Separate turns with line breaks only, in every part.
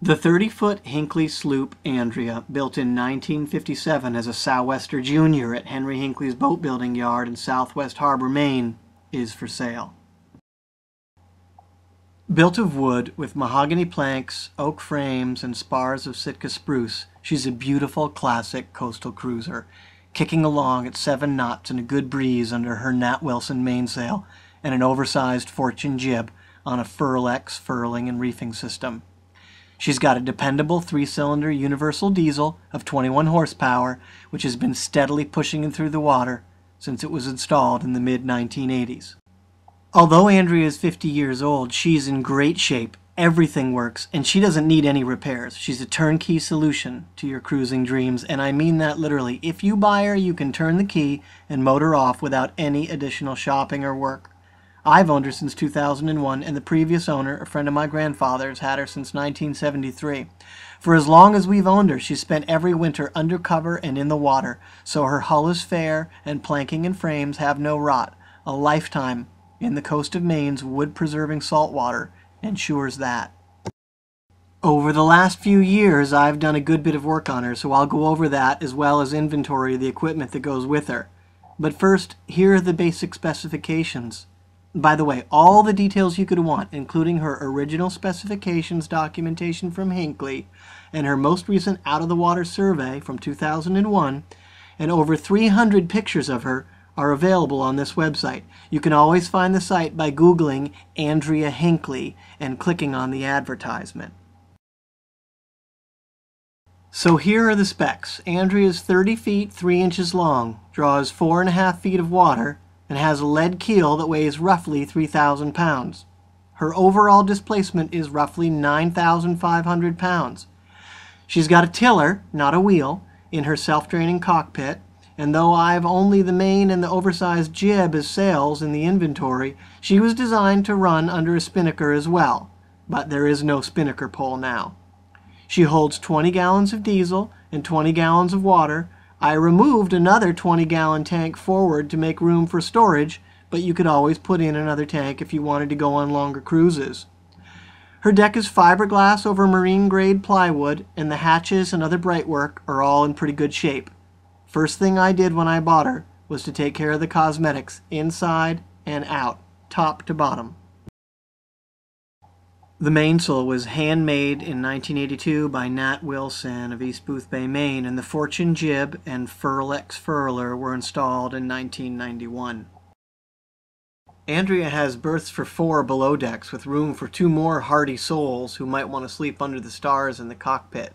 The 30-foot Hinckley sloop Andrea, built in 1957 as a Sou'wester Jr. at Henry Hinckley's boatbuilding yard in Southwest Harbor, Maine, is for sale. Built of wood with mahogany planks, oak frames, and spars of Sitka spruce, she's a beautiful classic coastal cruiser, kicking along at 7 knots in a good breeze under her Nat Wilson mainsail and an oversized Fortune jib on a Furl-X furling and reefing system. She's got a dependable 3-cylinder universal diesel of 21 horsepower, which has been steadily pushing it through the water since it was installed in the mid-1980s. Although Andrea is 50 years old, she's in great shape, everything works, and she doesn't need any repairs. She's a turnkey solution to your cruising dreams, and I mean that literally. If you buy her, you can turn the key and motor off without any additional shopping or work. I've owned her since 2001, and the previous owner, a friend of my grandfather's, had her since 1973. For as long as we've owned her, she's spent every winter undercover and in the water, so her hull is fair and planking and frames have no rot. A lifetime in the coast of Maine's wood-preserving saltwater ensures that. Over the last few years, I've done a good bit of work on her, so I'll go over that as well as inventory of the equipment that goes with her. But first, here are the basic specifications. By the way, all the details you could want, including her original specifications documentation from Hinckley and her most recent out-of-the-water survey from 2001, and over 300 pictures of her, are available on this website. You can always find the site by Googling Andrea Hinckley and clicking on the advertisement. So here are the specs. Andrea is 30 feet 3 inches long, draws 4.5 feet of water, and has a lead keel that weighs roughly 3,000 pounds. Her overall displacement is roughly 9,500 pounds. She's got a tiller, not a wheel, in her self-draining cockpit, and though I've only the main and the oversized jib as sails in the inventory, she was designed to run under a spinnaker as well, but there is no spinnaker pole now. She holds 20 gallons of diesel and 20 gallons of water. I removed another 20-gallon tank forward to make room for storage, but you could always put in another tank if you wanted to go on longer cruises. Her deck is fiberglass over marine-grade plywood, and the hatches and other brightwork are all in pretty good shape. First thing I did when I bought her was to take care of the cosmetics inside and out, top to bottom. The mainsail was handmade in 1982 by Nat Wilson of East Boothbay, Maine, and the Fortune jib and Furl-X furler were installed in 1991. Andrea has berths for 4 below decks with room for 2 more hardy souls who might want to sleep under the stars in the cockpit.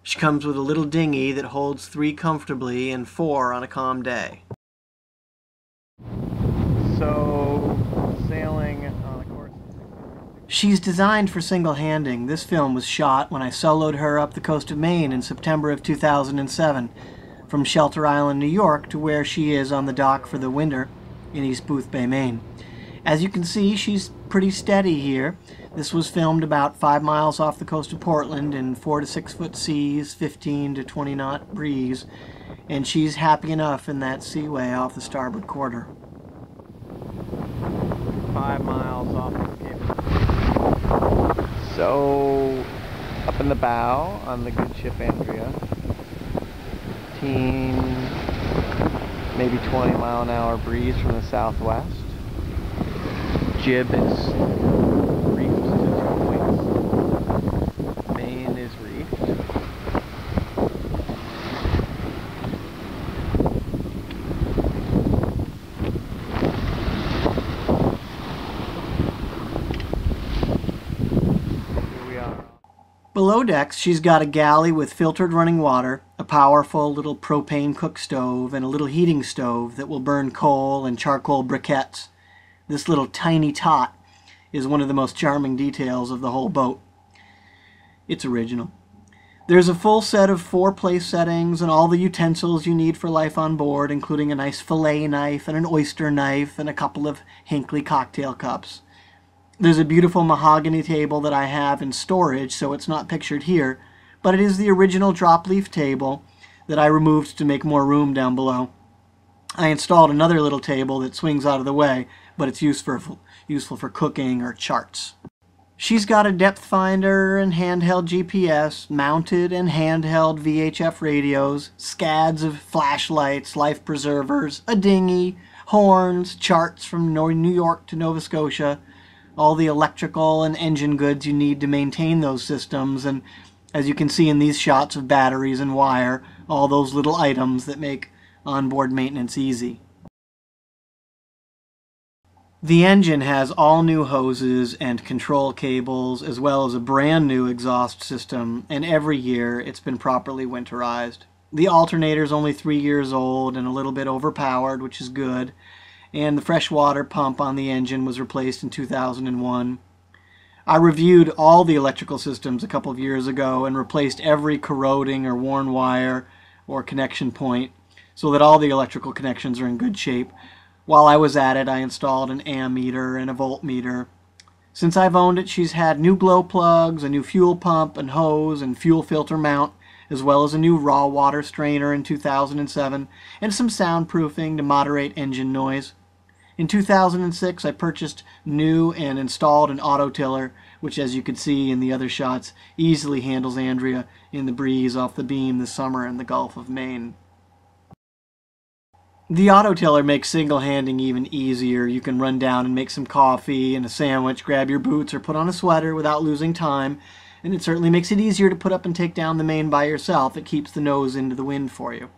She comes with a little dinghy that holds 3 comfortably and 4 on a calm day. So, sailing on a course. She's designed for single-handing. This film was shot when I soloed her up the coast of Maine in September of 2007, from Shelter Island, New York, to where she is on the dock for the winter in East Boothbay, Maine. As you can see, she's pretty steady here. This was filmed about 5 miles off the coast of Portland in 4 to 6 foot seas, 15 to 20 knot breeze, and she's happy enough in that seaway off the starboard quarter. 5 miles off the Cape. So, up in the bow on the good ship Andrea, 15, maybe 20 mile an hour breeze from the southwest. Jib is reefed to 2 points. Main is reefed. Here we are. Below decks, she's got a galley with filtered running water, a powerful little propane cook stove, and a little heating stove that will burn coal and charcoal briquettes. This little tiny tot is one of the most charming details of the whole boat. It's original. There's a full set of 4 place settings and all the utensils you need for life on board, including a nice fillet knife and an oyster knife and a couple of Hinckley cocktail cups. There's a beautiful mahogany table that I have in storage, so it's not pictured here, but it is the original drop leaf table that I removed to make more room down below. I installed another little table that swings out of the way, but it's useful for cooking or charts. She's got a depth finder and handheld GPS, mounted and handheld VHF radios, scads of flashlights, life preservers, a dinghy, horns, charts from New York to Nova Scotia, all the electrical and engine goods you need to maintain those systems, and as you can see in these shots of batteries and wire, all those little items that make onboard maintenance easy. The engine has all new hoses and control cables, as well as a brand new exhaust system, and every year it's been properly winterized. The alternator is only 3 years old and a little bit overpowered, which is good, and the freshwater pump on the engine was replaced in 2001. I reviewed all the electrical systems a couple of years ago and replaced every corroding or worn wire or connection point so that all the electrical connections are in good shape. While I was at it, I installed an ammeter and a voltmeter. Since I've owned it, she's had new glow plugs, a new fuel pump and hose and fuel filter mount, as well as a new raw water strainer in 2007, and some soundproofing to moderate engine noise. In 2006, I purchased new and installed an auto tiller, which, as you could see in the other shots, easily handles Andrea in the breeze off the beam this summer in the Gulf of Maine. The auto tiller makes single-handing even easier. You can run down and make some coffee and a sandwich, grab your boots, or put on a sweater without losing time, and it certainly makes it easier to put up and take down the Maine by yourself. It keeps the nose into the wind for you.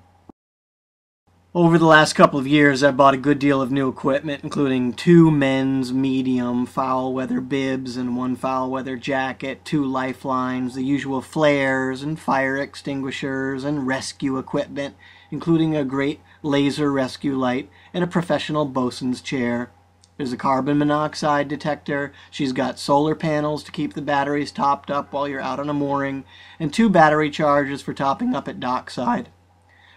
Over the last couple of years, I've bought a good deal of new equipment, including 2 men's medium foul weather bibs and 1 foul weather jacket, 2 lifelines, the usual flares and fire extinguishers and rescue equipment, including a great laser rescue light and a professional bosun's chair. There's a carbon monoxide detector. She's got solar panels to keep the batteries topped up while you're out on a mooring, and 2 battery chargers for topping up at dockside.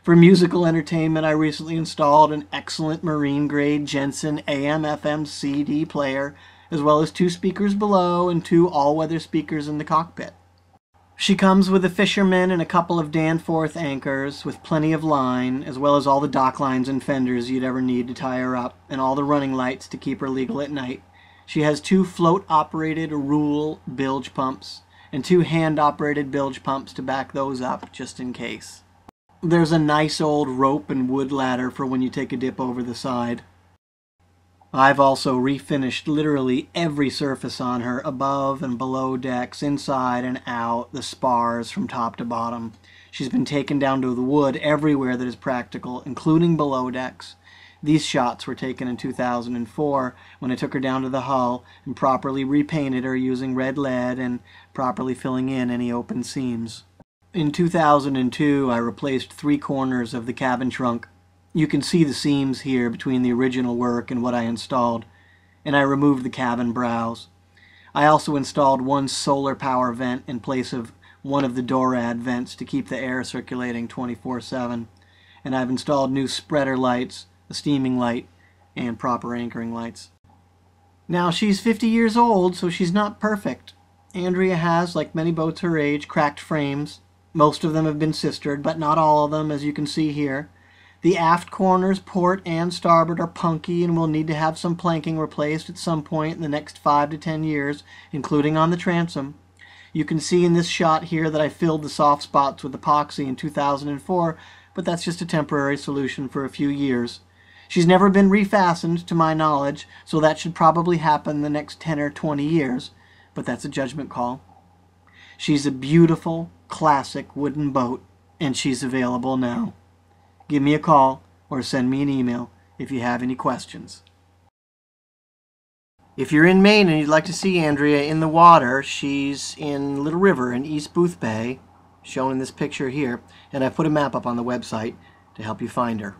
For musical entertainment, I recently installed an excellent marine-grade Jensen AM/FM CD player, as well as 2 speakers below and 2 all-weather speakers in the cockpit. She comes with a fisherman and a couple of Danforth anchors with plenty of line, as well as all the dock lines and fenders you'd ever need to tie her up, and all the running lights to keep her legal at night. She has 2 float-operated Rule bilge pumps, and 2 hand-operated bilge pumps to back those up, just in case. There's a nice old rope and wood ladder for when you take a dip over the side. I've also refinished literally every surface on her, above and below decks, inside and out, the spars from top to bottom. She's been taken down to the wood everywhere that is practical, including below decks. These shots were taken in 2004 when I took her down to the hull and properly repainted her using red lead and properly filling in any open seams. In 2002, I replaced 3 corners of the cabin trunk. You can see the seams here between the original work and what I installed, and I removed the cabin browse. I also installed 1 solar power vent in place of one of the Dorad vents to keep the air circulating 24/7, and I've installed new spreader lights, a steaming light, and proper anchoring lights. Now, she's 50 years old, so she's not perfect. Andrea has, like many boats her age, cracked frames. Most of them have been sistered, but not all of them, as you can see here. The aft corners, port and starboard, are punky and will need to have some planking replaced at some point in the next 5 to 10 years, including on the transom. You can see in this shot here that I filled the soft spots with epoxy in 2004, but that's just a temporary solution for a few years. She's never been refastened, to my knowledge, so that should probably happen the next 10 or 20 years, but that's a judgment call. She's a beautiful, classic wooden boat, and she's available now. Give me a call or send me an email if you have any questions. If you're in Maine and you'd like to see Andrea in the water, she's in Little River in East Booth Bay, shown in this picture here, and I've put a map up on the website to help you find her.